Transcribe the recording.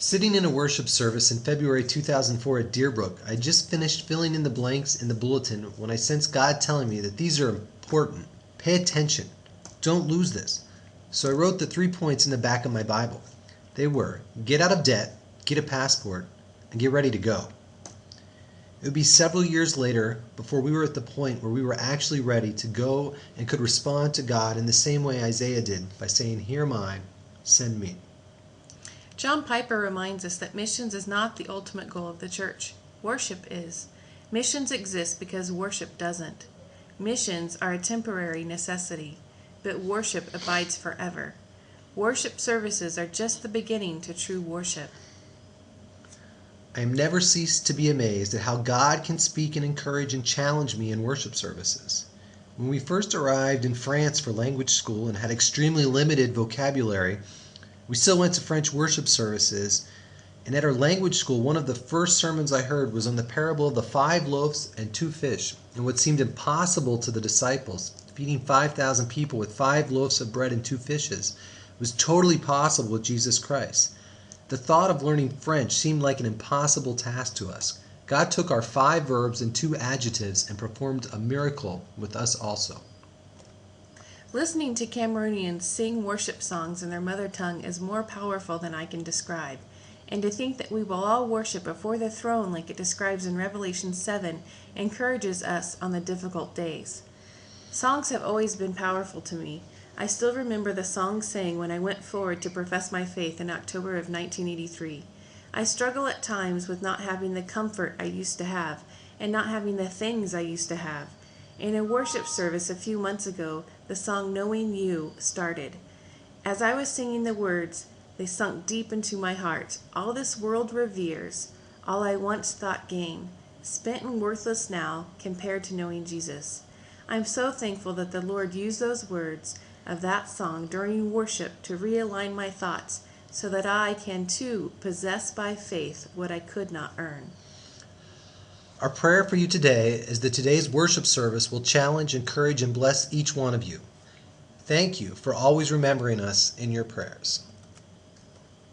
Sitting in a worship service in February 2004 at Deerbrook, I just finished filling in the blanks in the bulletin when I sensed God telling me that these are important. Pay attention. Don't lose this. So I wrote the 3 points in the back of my Bible. They were, get out of debt, get a passport, and get ready to go. It would be several years later before we were at the point where we were actually ready to go and could respond to God in the same way Isaiah did by saying, "Here am I, send me." John Piper reminds us that missions is not the ultimate goal of the church. Worship is. Missions exist because worship doesn't. Missions are a temporary necessity, but worship abides forever. Worship services are just the beginning to true worship. I am never ceased to be amazed at how God can speak and encourage and challenge me in worship services. When we first arrived in France for language school and had extremely limited vocabulary, we still went to French worship services, and at our language school, one of the first sermons I heard was on the parable of the 5 loaves and 2 fish, and what seemed impossible to the disciples, feeding 5,000 people with 5 loaves of bread and 2 fishes, was totally possible with Jesus Christ. The thought of learning French seemed like an impossible task to us. God took our 5 verbs and 2 adjectives and performed a miracle with us also. Listening to Cameroonians sing worship songs in their mother tongue is more powerful than I can describe. And to think that we will all worship before the throne like it describes in Revelation 7 encourages us on the difficult days. Songs have always been powerful to me. I still remember the song sang when I went forward to profess my faith in October of 1983. I struggle at times with not having the comfort I used to have and not having the things I used to have. In a worship service a few months ago, the song Knowing You started. As I was singing the words, they sunk deep into my heart. All this world reveres, all I once thought gain, spent and worthless now compared to knowing Jesus. I'm so thankful that the Lord used those words of that song during worship to realign my thoughts so that I can too possess by faith what I could not earn. Our prayer for you today is that today's worship service will challenge, encourage, and bless each one of you. Thank you for always remembering us in your prayers.